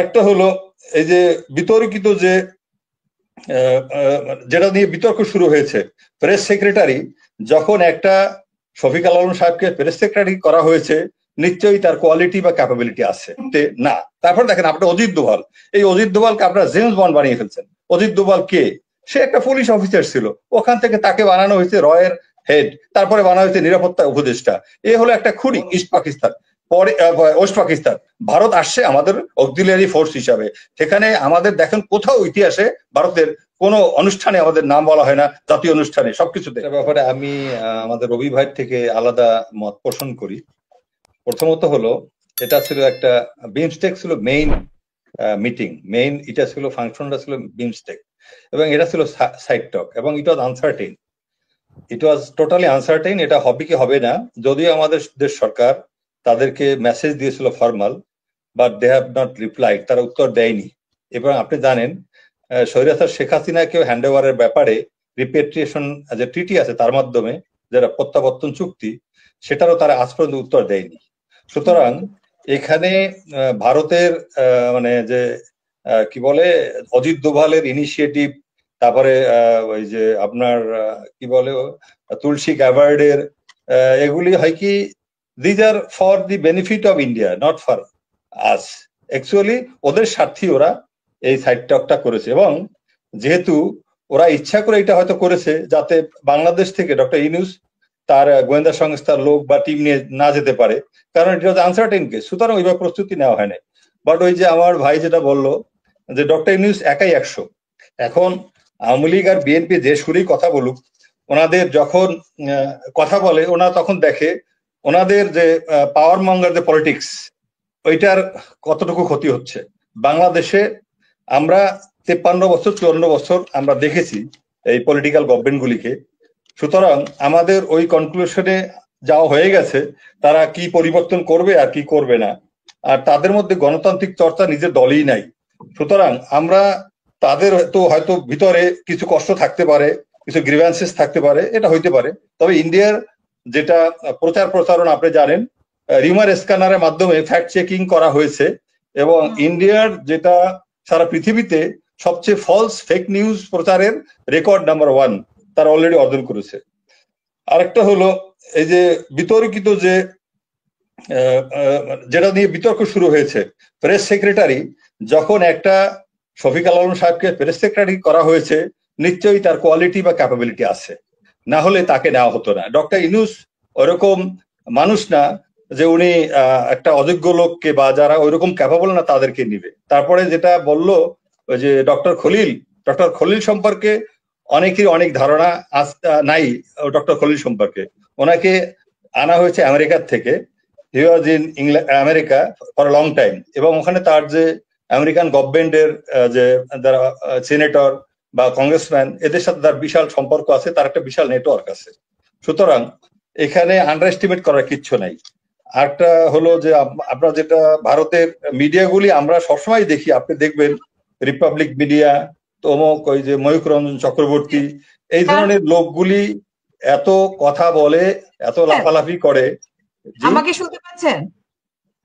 আরেকটা হলো এই যে বিতর্কিত যে যেটা নিয়ে বিতর্ক শুরু হয়েছে, প্রেস সেক্রেটারি যখন একটা শফিক আলম সাহেবকে প্রেস সেক্রেটারি করা হয়েছে, নিশ্চয়ই তার কোয়ালিটি বা ক্যাপাবিলিটি আছে না। তারপর দেখেন আপনার অজিত দোভাল, এই অজিত দোভালকে আপনারা জেমস বন্ড বানিয়ে ফেলছেন। অজিত দোভাল কে? সে একটা পুলিশ অফিসার ছিল, ওখান থেকে তাকে বানানো হয়েছে রয়ের হেড, তারপরে বানানো হয়েছে নিরাপত্তা উপদেষ্টা। এ হলো একটা খুনি ইস্ট পাকিস্তান, পরে ওয়েস্ট পাকিস্তান। ভারত আসছে আমাদের অক্সিলিয়ারি ফোর্স হিসাবে, সেখানে আমাদের দেখেন কোথাও ইতিহাসে ভারতের কোন অনুষ্ঠানে আমাদের নাম বলা হয় না, জাতীয় অনুষ্ঠানে সবকিছুতে। ব্যাপারে আমি আমাদের রবি ভাইয়ের থেকে আলাদা মত পোষণ করি। প্রথমত হলো এটা ছিল একটা বিমস্টেক ছিল মেইন মিটিং, মেইন এটা ছিল ফাংশনটা ছিল বিমস্টেক, এবং এটা ছিল সাইড টক, এবং it was uncertain, it was totally uncertain. এটা হবে কি হবে না, যদিও আমাদের দেশ সরকার তাদেরকে মেসেজ দিয়েছিল formal, but they have not replied, তারা উত্তর দেয়নি। এবং আপনি জানেন স্বৈরাচার শেখ হাসিনাকেও হ্যান্ড ওভারের ব্যাপারে রিপেট্রিয়েশন যে ট্রিটি আছে তার মাধ্যমে যারা প্রত্যাবর্তন চুক্তি, সেটারও তারা আজ পর্যন্ত উত্তর দেয়নি। সুতরাং এখানে ভারতের মানে যে কি বলে অজিত দোভালের ইনিশিয়েটিভ, তারপরে ওই যে আপনার কি বলে তুলসী গ্যাবার্ডের, এগুলি হয় কি these are for the benefit of India, not for us. Actually ওদের স্বার্থে ওরা এই সাইড টকটা করেছে, এবং যেহেতু ওরা ইচ্ছা করে এটা হয়তো করেছে যাতে বাংলাদেশ থেকে ডক্টর ইউনূস তার গোয়েন্দা সংস্থার লোক বা টিম নিয়ে না যেতে পারে, কারণ এটা হচ্ছে আনসার্টেন কেস, সুতরাং ওইভাবে প্রস্তুতি নেওয়া হয় না। বাট ওই যে আমার ভাই যেটা বললো যে ডক্টর ইউনূস একাই 100, এখন আওয়ামী লীগ আর বিএনপি যে সুরেই কথা বলুক, ওনাদের যখন কথা বলে ওনারা তখন দেখে ওনাদের যে পাওয়ার মঙ্গার যে পলিটিক্স, ওইটার কতটুকু ক্ষতি হচ্ছে। বাংলাদেশে আমরা 53 বছর 54 বছর আমরা দেখেছি এই পলিটিক্যাল গভর্নমেন্ট গুলিকে, সুতরাং আমাদের ওই কনক্লুশনে যাওয়া হয়ে গেছে তারা কি পরিবর্তন করবে আর কি করবে না, আর তাদের মধ্যে গণতান্ত্রিক চর্চা নিজের দলই নাই। সুতরাং আমরা তাদের তো হয়তো ভিতরে কিছু কষ্ট থাকতে পারে, কিছু গ্রিভ্যান্সেস থাকতে পারে, এটা হইতে পারে। তবে ইন্ডিয়ার যেটা প্রচার প্রচারণা আপনি জানেন, রিউমার স্ক্যানারের মাধ্যমে ফ্যাক্ট চেকিং করা হয়েছে, এবং ইন্ডিয়ার যেটা সারা পৃথিবীতে সবচেয়ে ফলস ফেক নিউজ প্রচারের রেকর্ড নাম্বার 1 তারা অলরেডি অর্জন করেছে। আরেকটা হলো এই যে বিতর্কিত যে যেটা নিয়ে বিতর্ক শুরু হয়েছে, প্রেস সেক্রেটারি যখন একটা শফিক আলম সাহেবকে প্রেস সেক্রেটারি করা হয়েছে, নিশ্চয়ই তার কোয়ালিটি বা ক্যাপাবিলিটি আছে, না হলে তাকে নেওয়া হতো না। ডক্টর ইউনূস ওরকম মানুষ না যে উনি একটা অযোগ্য লোককে বা যারা ওইরকম ক্যাপাবল না তাদেরকে নিবে। তারপরে যেটা বললো ওই যে ডক্টর খলিল সম্পর্কে অনেকেরই অনেক ধারণা নাই ডক্টর খলিল সম্পর্কে। ওনাকে আনা হয়েছে আমেরিকার থেকে, he was in America for long time, এবং ওখানে তার যে আমেরিকান গভর্নমেন্টের যে যারা সিনেটর বা কংগ্রেসম্যান, এদের সাথে তার বিশাল সম্পর্ক আছে, তার একটা বিশাল নেটওয়ার্ক আছে। সুতরাং এখানে আন্ডার এস্টিমেট করার কিচ্ছু নাই। আরেকটা হলো যে আপনার যেটা ভারতের মিডিয়াগুলি আমরা সবসময় দেখি, আপনি দেখবেন রিপাবলিক মিডিয়া, তমক, ওই যে ময়ূক রঞ্জন চক্রবর্তী, এই ধরনের লোকগুলি এত কথা বলে, এত লাফালাফি করে। আমাকে শুনতে পাচ্ছেন?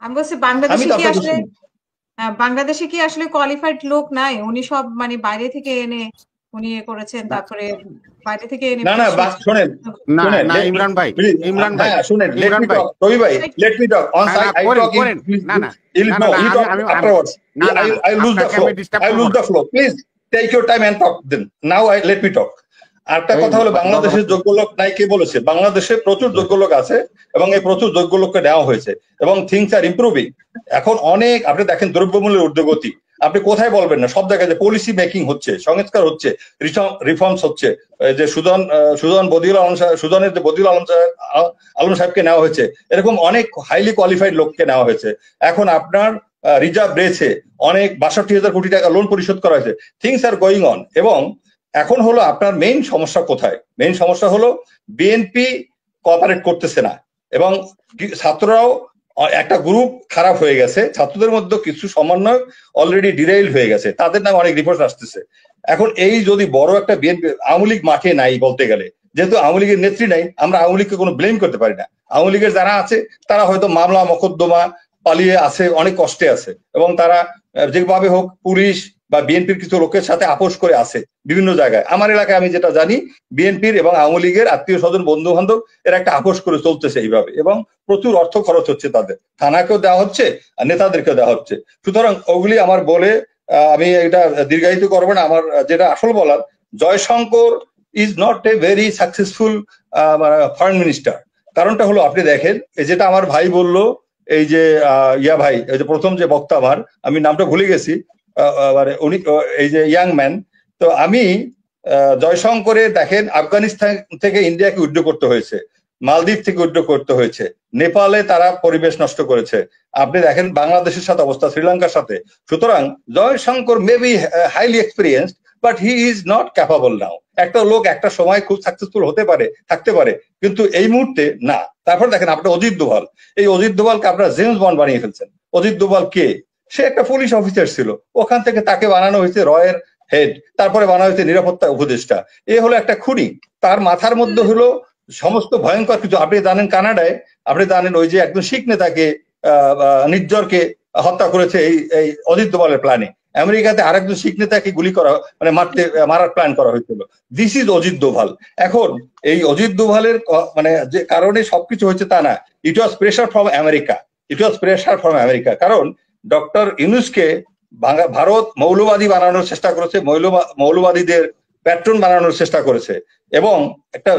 আমি বলছি বাংলাদেশে কি আসলে কোয়ালিফাইড লোক নাই? উনি সব মানে বাইরে থেকে এনে উনি করেছেন, তারপরে বাইরে থেকে এনে। না না শুনেন, না ইমরান ভাই শুনেন, লেট মি টক, রবি ভাই, let me talk on side, I talk in, না না you talk afterwards. I lose the flow. Please take your time and talk then. Now let me talk. আরেকটা কথা হলো বাংলাদেশের যোগ্য লোক নাই, কে বলেছে? বাংলাদেশে প্রচুর যোগ্য লোক আছে, এবং এই প্রচুর যোগ্য লোককে নেওয়া হয়েছে, এবং থিংস আর ইমপ্রুভিং। এখন অনেক আপনি দেখেন দ্রব্যমূল্যের ঊর্ধ্বগতি, আপনি কোথায় বলবেন না, সব জায়গায় যে পলিসি মেকিং হচ্ছে, সংস্কার হচ্ছে, রিফর্মস হচ্ছে। যে সুজনের যে বদিউল আলম সাহেবকে নেওয়া হয়েছে, এরকম অনেক হাইলি কোয়ালিফাইড লোককে নেওয়া হয়েছে। এখন আপনার রিজার্ভ রয়েছে অনেক, 62,000 কোটি টাকা লোন পরিশোধ করা হয়েছে, থিংস আর গোয়িং অন। এবং এখন হলো আপনার মেইন সমস্যা কোথায়? মেইন সমস্যা হলো বিএনপি কোঅপারেট করতেছে না, এবং ছাত্ররাও একটা গ্রুপ খারাপ হয়ে গেছে, ছাত্রদের মধ্যে কিছু সমন্বয় অলরেডি ডিরাইল হয়ে গেছে, তাদের নামে অনেক রিপোর্ট আসতেছে। এখন এই যদি বড় একটা বিএনপি, আওয়ামী লীগ মাঠে নাই বলতে গেলে, যেহেতু আওয়ামী লীগের নেত্রী নাই, আমরা আওয়ামী লীগকে কোনো ব্লেম করতে পারি না। আওয়ামী লীগের যারা আছে তারা হয়তো মামলা মকদ্দমা পালিয়ে আছে, অনেক কষ্টে আছে, এবং তারা যেভাবে হোক পুলিশ বা বিএনপির কিছু লোকের সাথে আপোষ করে আছে বিভিন্ন জায়গায়। আমার এলাকায় আমি যেটা জানি বিএনপির এবং আওয়ামী লীগের আত্মীয় স্বজন বন্ধু বান্ধব এরা একটা আপোষ করে চলতেছে এইভাবে, এবং প্রচুর অর্থ খরচ হচ্ছে তাদের, থানাকেও দেওয়া হচ্ছে আর নেতাদেরকেও দেওয়া হচ্ছে। সুতরাং ওগুলি আমার বলে আমি এটা দীর্ঘায়িত করবো না। আমার যেটা আসল বলার, Jaishankar is not a very successful foreign minister. কারণটা হলো আপনি দেখেন, যেটা আমার ভাই বললো, এই যে ইয়া ভাই, এই যে প্রথম যে বক্তা, আমার আমি নামটা ভুলে গেছি, উনি এই যে ইয়াং ম্যান, তো আমি জয়শঙ্করে দেখেন আফগানিস্তান থেকে ইন্ডিয়াকে উইথড্র করতে হয়েছে, মালদ্বীপ থেকে উইথড্র করতে হয়েছে, নেপালে তারা পরিবেশ নষ্ট করেছে, আপনি দেখেন বাংলাদেশের সাথে অবস্থা, শ্রীলঙ্কার সাথে। সুতরাং Jaishankar may be highly experienced, but he is not capable now. একটা লোক একটা সময় খুব সাকসেসফুল হতে পারে, থাকতে পারে, কিন্তু এই মুহূর্তে না। তারপর দেখেন আপনার অজিত দোভাল, এই অজিত দোভালকে আপনারা জেমস বন্ড বানিয়ে ফেলছেন। অজিত দোভাল কে? সে একটা পুলিশ অফিসার ছিল, ওখান থেকে তাকে বানানো হয়েছে রয়ের হেড, তারপরে বানানো হয়েছে নিরাপত্তা উপদেষ্টা। এ হলো একটা খুনি, তার মাথার মধ্যে হলো সমস্ত ভয়ঙ্কর কিছু। আপনি জানেন কানাডায়, আপনি জানেন ওই যে একজন শিখ নেতাকে নির্জরকে হত্যা করেছে এই অজিত দোভালের প্ল্যানে। আমেরিকাতে আরেকজন শিখ নেতাকে গুলি করা, মানে মারার প্ল্যান করা হয়েছিল। This is Ajit Doval. এখন এই অজিত দোভালের মানে যে কারণে সবকিছু হয়েছে তা না, it was pressure from America, it was pressure from America. কারণ ডক্টর ইউনূসকে ভারত মৌলবাদী বানানোর চেষ্টা করেছে, মৌলবাদীদের প্যাট্রন বানানোর চেষ্টা করেছে। এবং একটা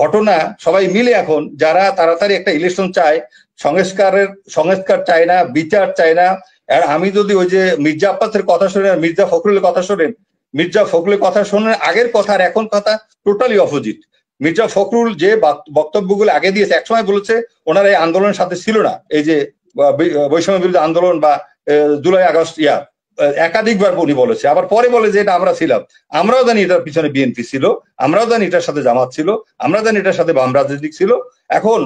ঘটনা, সবাই মিলে এখন যারা তাড়াতাড়ি একটা ইলেকশন চায়, সংস্কার চায় না, বিচার চায় না। আর আমি যদি ওই যে মির্জা আব্বাসের কথা শোনেন, মির্জা ফখরুলের কথা শোনেন, মির্জা ফখরুলের কথা শোনেন, আগের কথা আর এখন কথা টোটালি অপোজিট। মির্জা ফখরুল যে বক্তব্যগুলো আগে দিয়েছে, একসময় বলেছে ওনারা এই আন্দোলনের সাথে ছিল না, এই যে বৈষম্য বিরোধী আন্দোলন বা জুলাই আগস্ট, একাধিকবার উনি বলেছে। আবার পরে বলে যে এটা আমরা ছিলাম। আমরাও জানি এটার পিছনে বিএনপি ছিল, আমরাও জানি এটার সাথে জামাত ছিল, আমরা জানি এটার সাথে বাম রাজনীতি ছিল। এখন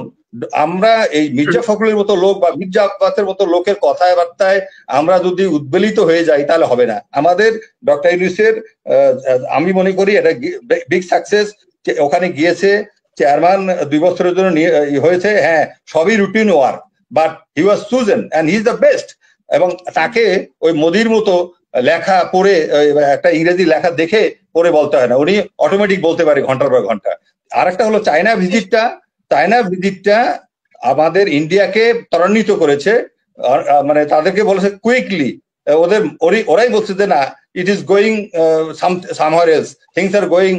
আমরা এই মির্জা ফখরুলের মতো লোক বা মির্জা আব্বাসের মতো লোকের কথায় বার্তায় আমরা যদি উদ্বেলিত হয়ে যাই তাহলে হবে না। আমাদের ডক্টর ইউনূসের আমি মনে করি এটা বিগ সাকসেস। ওখানে গিয়েছে, চেয়ারম্যান 2 বছরের জন্য হয়েছে, হ্যাঁ সবই routine work, but he was chosen and he is the best. এবং তাকে ওই মোদির মতো লেখা পড়ে, একটা ইংরেজি লেখা দেখে পড়ে বলতে হয় না, উনি অটোমেটিক বলতে পারে ঘন্টার পর ঘন্টা। আর একটা হলো চায়না ভিজিটটা আমাদের ইন্ডিয়াকে ত্বরান্বিত করেছে, মানে তাদেরকে বলেছে কুইকলি, ওরাই বলছে যে না, it is going somewhere else, things are going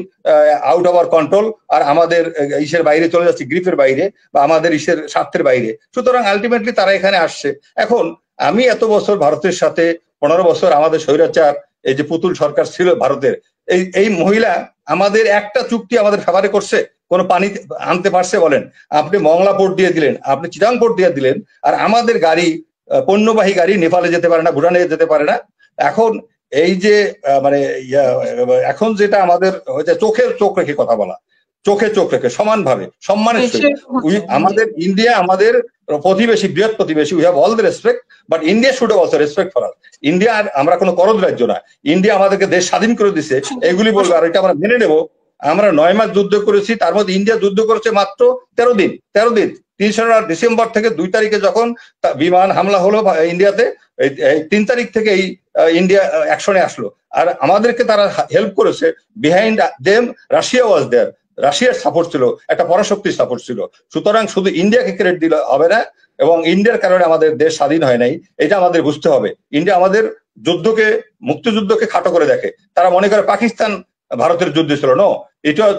out of our control, আর আমাদের ইসের বাইরে চলে যাচ্ছে, গ্রিপের বাইরে বা আমাদের ইসের স্বার্থের বাইরে। সুতরাং আলটিমেটলি তারা এখানে আসছে। এখন আমি এত বছর ভারতের সাথে, 15 বছর আমাদের স্বৈরাচার এই যে পুতুল সরকার ছিল ভারতের, এই মহিলা আমাদের একটা চুক্তি আমাদের ফেভারে করছে, কোন পানি আনতে পারছে বলেন? আপনি মংলা পোর্ট দিয়ে দিলেন, আপনি চিটাং পোর্ট দিয়ে দিলেন, আর আমাদের গাড়ি, পণ্যবাহী গাড়ি নেপালে যেতে পারে না, ভুটানে যেতে পারে না। এখন এই যে মানে এখন যেটা আমাদের চোখের চোখ রেখে কথা বলা, চোখে চোখ রেখে সমানভাবে সম্মানের সহিত, আমাদের ইন্ডিয়া আমাদের প্রতিবেশী, বৃহৎ প্রতিবেশী, we have all the respect, but India should have also respect for us. India, আমরা কোনো করদ রাজ্য না, ইন্ডিয়া আমাদেরকে দেশ স্বাধীন করে দিছে, এগুলি বলবো আর এটা আমরা মেনে নেবো। আমরা 9 মাস যুদ্ধ করেছি, তার মধ্যে ইন্ডিয়া যুদ্ধ করেছে মাত্র 13 দিন। 3 ডিসেম্বর থেকে 2 তারিখে যখন বিমান হামলা হলো ইন্ডিয়াতে, 3 তারিখ থেকে এই ইন্ডিয়া অ্যাকশনে আসলো, আর আমাদেরকে তারা হেল্প করেছে। বিহাইন্ড দেম রাশিয়া ওয়াজ দেয়ার, রাশিয়ার সাপোর্ট ছিল, একটা পরাশক্তির সাপোর্ট ছিল। সুতরাং শুধু ইন্ডিয়াকে ক্রেডিট দিলে হবে না, এবং ইন্ডিয়ার কারণে আমাদের দেশ স্বাধীন হয় নাই, এটা আমাদের বুঝতে হবে। ইন্ডিয়া আমাদের যুদ্ধকে, মুক্তিযুদ্ধকে খাটো করে দেখে, তারা মনে করে পাকিস্তান ভারতের যুদ্ধ ছিল। No, it was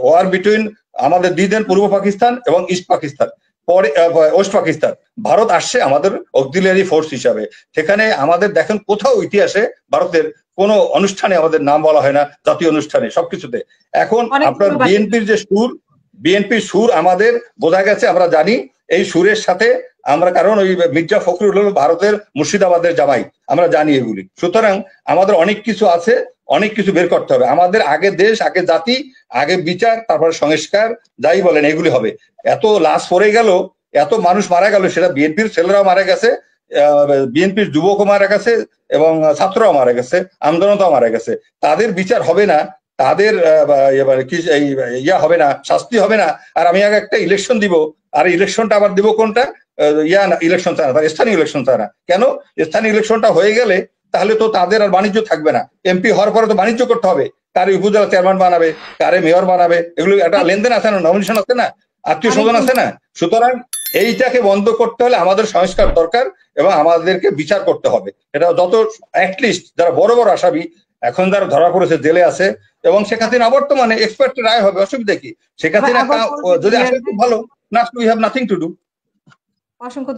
war between আমাদের 2 দেশ, পূর্ব পাকিস্তান এবং ইস্ট পাকিস্তান, পরে ওয়েস্ট পাকিস্তান। ভারত আসছে আমাদের অক্সিলিয়ারি ফোর্স হিসাবে। সেখানে আমাদের দেখেন কোথাও ইতিহাসে ভারতের কোন অনুষ্ঠানে আমাদের নাম বলা হয় না, জাতীয় অনুষ্ঠানে, সবকিছুতে। এখন আপনার বিএনপির সুর আমাদের বোঝা গেছে, আমরা জানি এই সুরের সাথে আমরা, কারণ ওই মির্জা ফখরুল হলো ভারতের মুর্শিদাবাদের জামাই, আমরা জানি এগুলি। সুতরাং আমাদের অনেক কিছু আছে, অনেক কিছু বের করতে হবে। আমাদের আগে দেশ, আগে জাতি, আগে বিচার, তারপরে সংস্কার, যাই বলেন এগুলি হবে। এত লাশ পড়ে গেল, এত মানুষ মারা গেল, সেটা বিএনপির ছেলেরাও মারা গেছে, বিএনপির যুবকও মারা গেছে, এবং ছাত্ররাও মারা গেছে, আমজনতাও মারা গেছে। তাদের বিচার হবে না, তাদের হবে না, শাস্তি হবে না। আর আমি আগে একটা ইলেকশন দিব, আর ইলেকশনটা আবার দিব কোনটা? ইলেকশন চায় না, তার স্থানীয় ইলেকশন চায় না। কেন? স্থানীয় ইলেকশনটা হয়ে গেলে তাহলে তো তাদের আর বাণিজ্য থাকবে না। এমপি হওয়ার পরে তো বাণিজ্য করতে হবে, কারে উপজেলা চেয়ারম্যান বানাবে, কারে মেয়র বানাবে, এগুলো একটা লেনদেন আছে না, নমিনেশন আছে না, আত্মীয় স্বজন আছে না। সুতরাং এইটাকে বন্ধ করতে হলে আমাদের সংস্কার দরকার এবং আমাদেরকে বিচার করতে হবে। এটা যত অ্যাটলিস্ট যারা বড় বড় আসামি এখন যারা ধরা পড়েছে জেলে আছে, এবং শেখ হাসিনা বর্তমানে এক্সপার্ট রায় হবে, অসুবিধা কি? শেখ হাসিনা যদি আসে খুব ভালো, না we have nothing to do. অসংখ্য